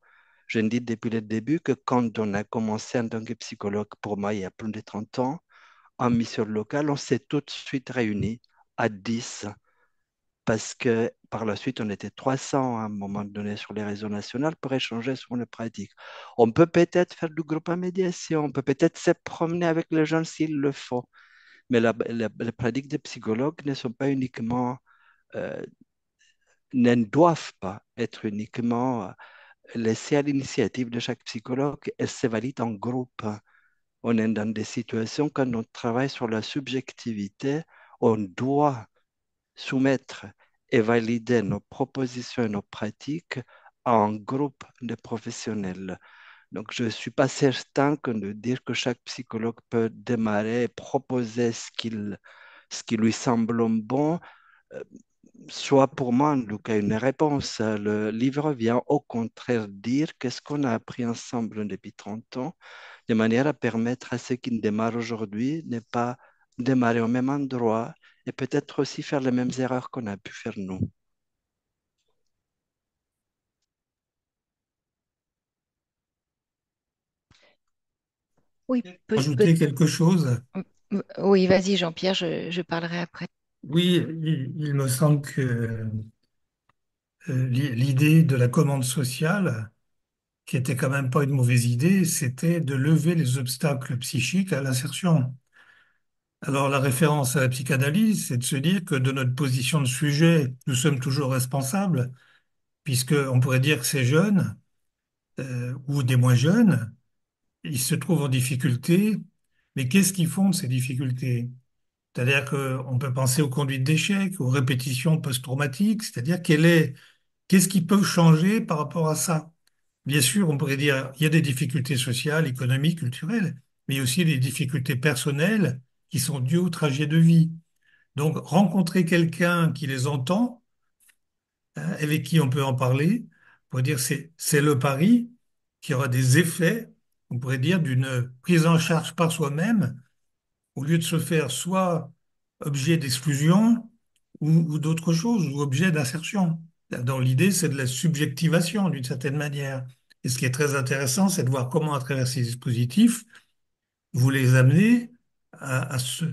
Je dis depuis le début que quand on a commencé en tant que psychologue, pour moi, il y a plus de 30 ans, en mission locale, on s'est tout de suite réunis à 10 parce que par la suite, on était 300 à un moment donné sur les réseaux nationaux pour échanger sur nos pratiques. On peut peut-être faire du groupe à médiation, on peut peut-être se promener avec les gens s'il le faut, mais les pratiques des psychologues ne sont pas uniquement, euh, ne doivent pas être uniquement laissées à l'initiative de chaque psychologue. Elles se valident en groupe. On est dans des situations quand on travaille sur la subjectivité, on doit soumettre et valider nos propositions et nos pratiques à un groupe de professionnels. Donc, je ne suis pas certain que de dire que chaque psychologue peut démarrer et proposer ce qui lui semble bon, euh, soit pour moi en tout cas une réponse. Le livre vient au contraire dire qu'est-ce qu'on a appris ensemble depuis 30 ans, de manière à permettre à ceux qui démarrent aujourd'hui de ne pas démarrer au même endroit et peut-être aussi faire les mêmes erreurs qu'on a pu faire nous. Oui, Ajouter quelque chose? oui, vas-y Jean-Pierre, je parlerai après. Oui, il me semble que l'idée de la commande sociale, qui était quand même pas une mauvaise idée, c'était de lever les obstacles psychiques à l'insertion. Alors la référence à la psychanalyse, c'est de se dire que de notre position de sujet, nous sommes toujours responsables, puisque on pourrait dire que ces jeunes, ou des moins jeunes, ils se trouvent en difficulté, mais qu'est-ce qu'ils font de ces difficultés? C'est-à-dire qu'on peut penser aux conduites d'échec, aux répétitions post-traumatiques, c'est-à-dire qu'est-ce qui peut changer par rapport à ça? Bien sûr, on pourrait dire il y a des difficultés sociales, économiques, culturelles, mais il y a aussi des difficultés personnelles qui sont dues au trajet de vie. Donc, rencontrer quelqu'un qui les entend, hein, avec qui on peut en parler, on pourrait dire c'est le pari qui aura des effets, on pourrait dire, d'une prise en charge par soi-même, au lieu de se faire soit objet d'exclusion ou d'autre chose, ou objet d'insertion. Dans l'idée, c'est de la subjectivation d'une certaine manière. Et ce qui est très intéressant, c'est de voir comment, à travers ces dispositifs, vous les amenez à se,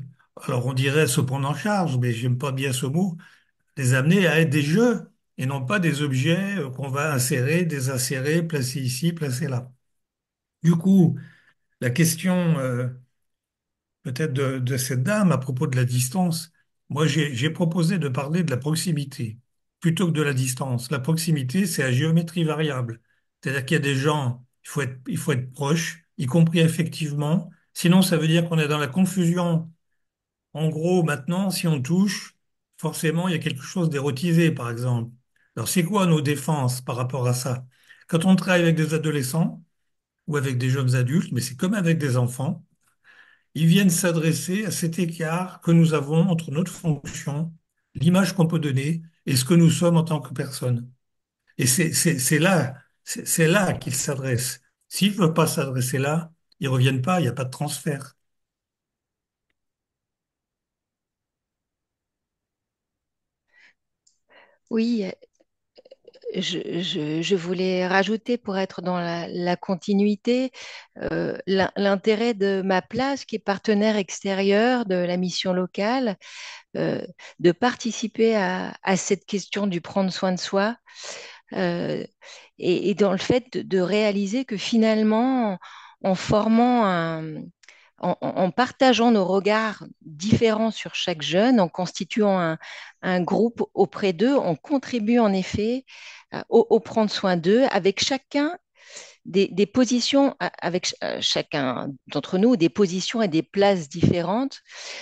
alors on dirait se prendre en charge, mais j'aime pas bien ce mot, les amener à être des jeux et non pas des objets qu'on va insérer, désinsérer, placer ici, placer là. Du coup, la question peut-être de cette dame à propos de la distance, moi j'ai proposé de parler de la proximité plutôt que de la distance. La proximité, c'est à géométrie variable. C'est-à-dire qu'il y a des gens, il faut être proche, y compris effectivement. Sinon, ça veut dire qu'on est dans la confusion. En gros, maintenant, si on touche, forcément, il y a quelque chose d'érotisé, par exemple. Alors, c'est quoi nos défenses par rapport à ça? Quand on travaille avec des adolescents ou avec des jeunes adultes, mais c'est comme avec des enfants, ils viennent s'adresser à cet écart que nous avons entre notre fonction, l'image qu'on peut donner et ce que nous sommes en tant que personne. Et c'est là qu'ils s'adressent. S'ils ne veulent pas s'adresser là, ils reviennent pas, il n'y a pas de transfert. Oui, je voulais rajouter pour être dans la continuité l'intérêt de ma place qui est partenaire extérieur de la mission locale, euh, de participer à cette question du prendre soin de soi euh, et dans le fait de réaliser que finalement, en formant en partageant nos regards différents sur chaque jeune, en constituant un groupe auprès d'eux, on contribue en effet au prendre soin d'eux, avec chacun des positions, avec chacun d'entre nous, des positions et des places différentes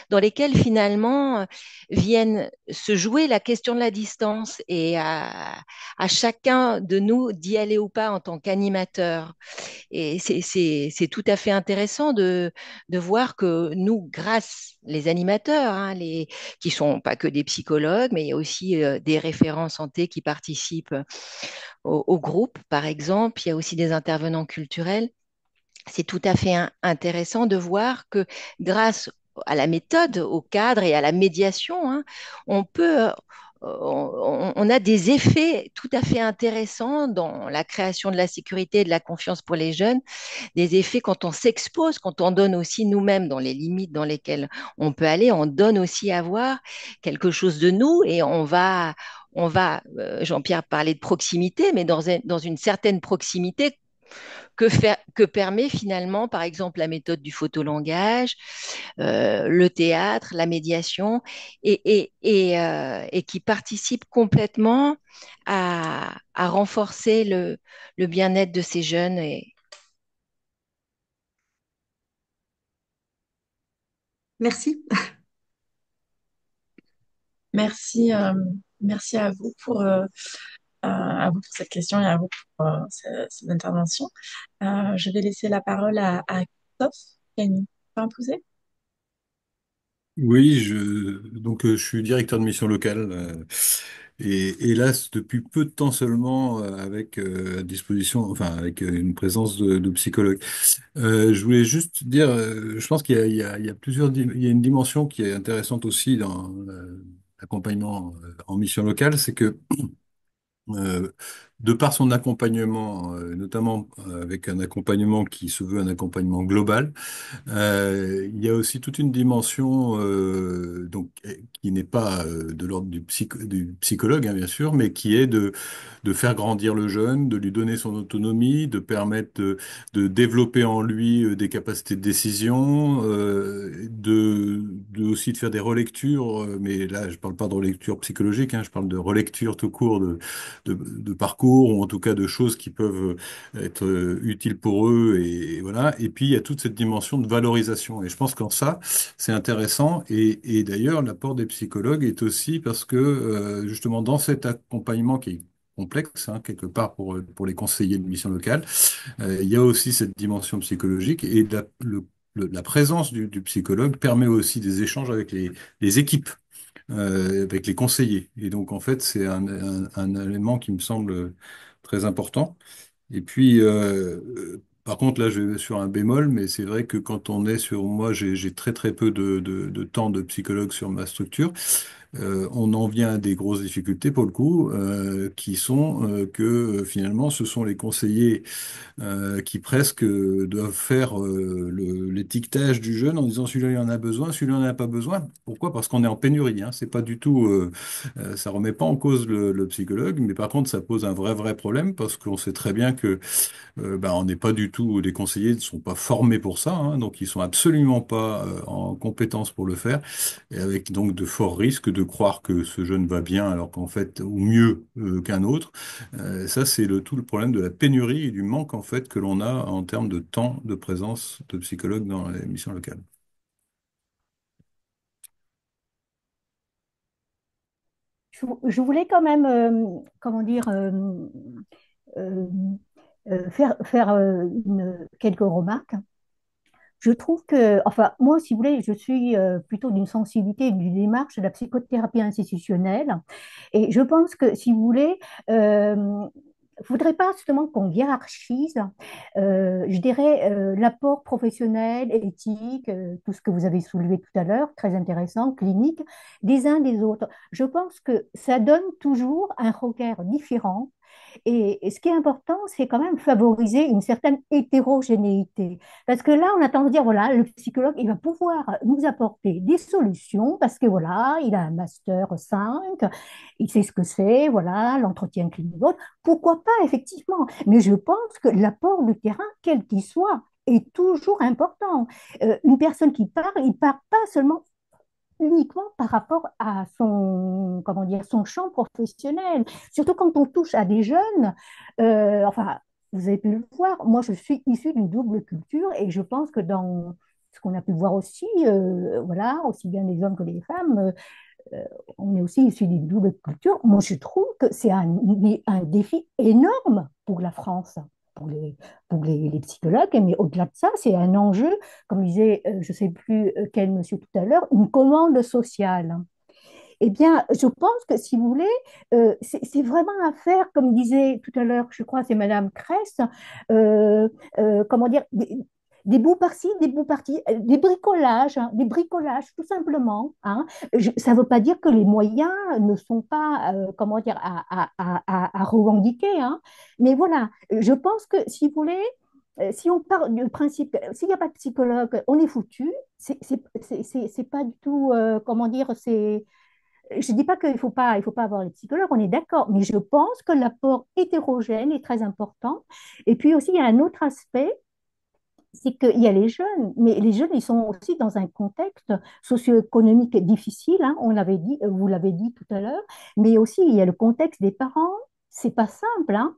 dans lesquelles finalement viennent se jouer la question de la distance et à chacun de nous d'y aller ou pas en tant qu'animateur. Et c'est tout à fait intéressant de voir que nous, grâce les animateurs, hein, qui sont pas que des psychologues, mais il y a aussi des référents santé qui participent au groupe, par exemple. Il y a aussi des intervenants culturels. C'est tout à fait intéressant de voir que grâce à la méthode, au cadre et à la médiation, hein, on peut, on a des effets tout à fait intéressants dans la création de la sécurité et de la confiance pour les jeunes, des effets quand on s'expose, quand on donne aussi nous-mêmes dans les limites dans lesquelles on peut aller, on donne aussi à voir quelque chose de nous et Jean-Pierre parlait de proximité, mais dans une certaine proximité que permet finalement, par exemple, la méthode du photolangage, le théâtre, la médiation, et qui participe complètement à renforcer le bien-être de ces jeunes. Merci. Merci, merci à vous pour cette question et à vous pour cette intervention. Je vais laisser la parole à Christophe qui a une question à poser. Oui, je suis directeur de mission locale et hélas depuis peu de temps seulement avec à disposition, enfin avec une présence de psychologues. Je voulais juste dire, je pense qu'il y a il y a une dimension qui est intéressante aussi dans l'accompagnement en mission locale, c'est que euh, de par son accompagnement, notamment avec un accompagnement qui se veut un accompagnement global, il y a aussi toute une dimension qui n'est pas de l'ordre du psychologue, hein, bien sûr, mais qui est de faire grandir le jeune, de lui donner son autonomie, de permettre de développer en lui des capacités de décision, de aussi de faire des relectures, mais là je parle pas de relecture psychologique, hein, je parle de relecture tout court de parcours, ou en tout cas de choses qui peuvent être utiles pour eux, et voilà. Et puis il y a toute cette dimension de valorisation. Et je pense qu'en ça, c'est intéressant. Et d'ailleurs, l'apport des psychologues est aussi parce que justement dans cet accompagnement qui est complexe, hein, quelque part pour les conseillers de mission locale, il y a aussi cette dimension psychologique et la présence du psychologue permet aussi des échanges avec les équipes, avec les conseillers. Et donc, en fait, c'est un élément qui me semble très important. Et puis, par contre, là, je vais sur un bémol, mais c'est vrai que quand on est sur moi, j'ai très très peu de temps de psychologue sur ma structure. On en vient à des grosses difficultés pour le coup, qui sont que finalement, ce sont les conseillers qui presque doivent faire l'étiquetage du jeune en disant celui-là il en a besoin, celui-là il en a pas besoin. Pourquoi? Parce qu'on est en pénurie, hein. C'est pas du tout, ça remet pas en cause le psychologue, mais par contre ça pose un vrai problème parce qu'on sait très bien que on n'est pas du tout, les conseillers ne sont pas formés pour ça, hein, donc ils sont absolument pas en compétence pour le faire, et avec donc de forts risques de croire que ce jeune va bien alors qu'en fait, ou mieux qu'un autre. Ça, c'est tout le problème de la pénurie et du manque en fait que l'on a en termes de temps de présence de psychologues dans les missions locales. Je voulais quand même, comment dire, euh, faire quelques remarques. Je trouve que, enfin, moi, si vous voulez, je suis plutôt d'une sensibilité, d'une démarche de la psychothérapie institutionnelle. Et je pense que, si vous voulez, je voudrais pas justement qu'on hiérarchise, je dirais, l'apport professionnel, éthique, tout ce que vous avez soulevé tout à l'heure, très intéressant, clinique, des uns des autres. Je pense que ça donne toujours un regard différent et ce qui est important, c'est quand même favoriser une certaine hétérogénéité. Parce que là, on a tendance à dire, voilà, le psychologue, il va pouvoir nous apporter des solutions parce que voilà, il a un master 5, il sait ce que c'est, voilà, l'entretien clinique. Pourquoi pas, effectivement. Mais je pense que l'apport du terrain, quel qu'il soit, est toujours important. Une personne qui parle, il part pas seulement uniquement par rapport à son, comment dire, son champ professionnel. Surtout quand on touche à des jeunes, enfin, vous avez pu le voir, moi je suis issue d'une double culture et je pense que dans ce qu'on a pu voir aussi, voilà, aussi bien les hommes que les femmes, on est aussi issus d'une double culture. Moi je trouve que c'est un défi énorme pour la France. pour les psychologues, mais au-delà de ça, c'est un enjeu, comme disait, je ne sais plus quel monsieur tout à l'heure, une commande sociale. Eh bien, je pense que si vous voulez, c'est vraiment à faire, comme disait tout à l'heure, je crois, c'est Madame Cress, euh, comment dire, des bouts par-ci, des bouts par-ci, des bricolages, tout simplement. Hein. Ça ne veut pas dire que les moyens ne sont pas, comment dire, à revendiquer. Hein. Mais voilà, je pense que si vous voulez, si on part du principe, s'il n'y a pas de psychologue, on est foutu. C'est pas du tout, comment dire, c'est je ne dis pas qu'il faut pas avoir les psychologues, on est d'accord, mais je pense que l'apport hétérogène est très important. Et puis aussi, il y a un autre aspect, c'est qu'il y a les jeunes, mais les jeunes, ils sont aussi dans un contexte socio-économique difficile, hein, on l'avait dit, vous l'avez dit tout à l'heure, mais aussi il y a le contexte des parents, c'est pas simple, hein,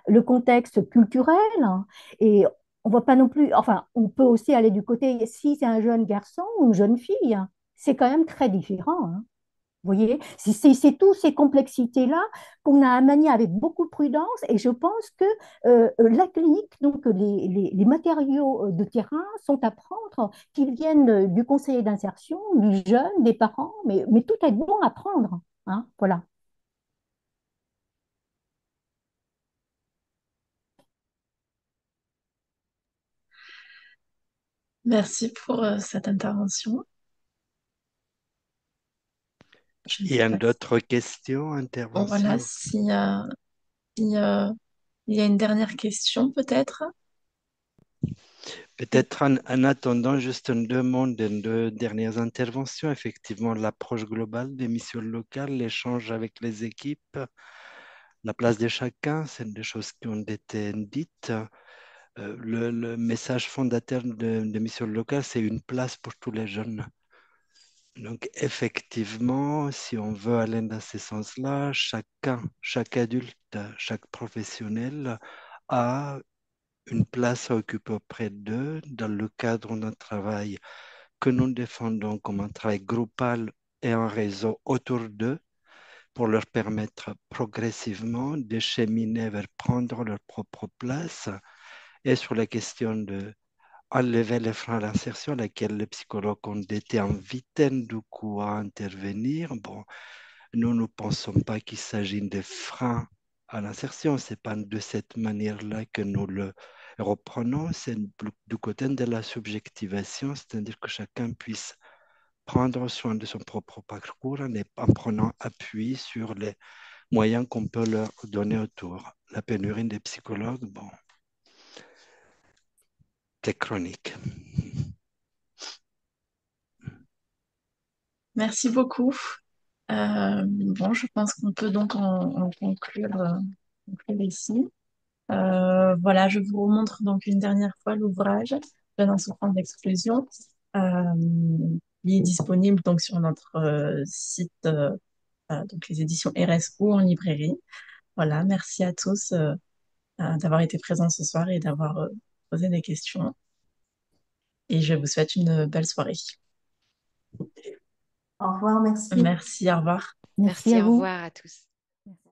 le contexte culturel, hein, et on voit pas non plus, enfin, on peut aussi aller du côté, si c'est un jeune garçon ou une jeune fille, hein, c'est quand même très différent. Hein. Vous voyez, c'est toutes ces complexités-là qu'on a à manier avec beaucoup de prudence et je pense que la clinique, donc les matériaux de terrain sont à prendre, qu'ils viennent du conseiller d'insertion, du jeune, des parents, mais tout est bon à prendre. Hein, voilà. Merci pour cette intervention. Je ne Il y sais a pas d'autres questions, voilà, interventions? si, il y a une dernière question peut-être. Peut-être en attendant, juste une demande des deux dernières interventions. Effectivement, l'approche globale des missions locales, l'échange avec les équipes, la place de chacun, c'est des choses qui ont été dites. Le message fondateur des missions locales, c'est une place pour tous les jeunes. Donc, effectivement, si on veut aller dans ce sens-là, chacun, chaque adulte, chaque professionnel a une place à occuper auprès d'eux dans le cadre d'un travail que nous défendons comme un travail groupal et un réseau autour d'eux pour leur permettre progressivement de cheminer vers prendre leur propre place. Et sur la question de enlever les freins à l'insertion, à laquelle les psychologues ont été invités du coup à intervenir, bon, nous ne pensons pas qu'il s'agit de freins à l'insertion. Ce n'est pas de cette manière-là que nous le reprenons. C'est du côté de la subjectivation, c'est-à-dire que chacun puisse prendre soin de son propre parcours en prenant appui sur les moyens qu'on peut leur donner autour. La pénurie des psychologues, bon, c'est chronique. Merci beaucoup. Bon, je pense qu'on peut donc en conclure ici. Voilà, je vous remontre donc une dernière fois l'ouvrage Jeunes en souffrance d'exclusion. Il est disponible donc sur notre site, donc les éditions RS ou en librairie. Voilà, merci à tous d'avoir été présents ce soir et d'avoir posé des questions. Et je vous souhaite une belle soirée. Au revoir, merci. Merci, au revoir. Merci Merci, à au vous. revoir à tous.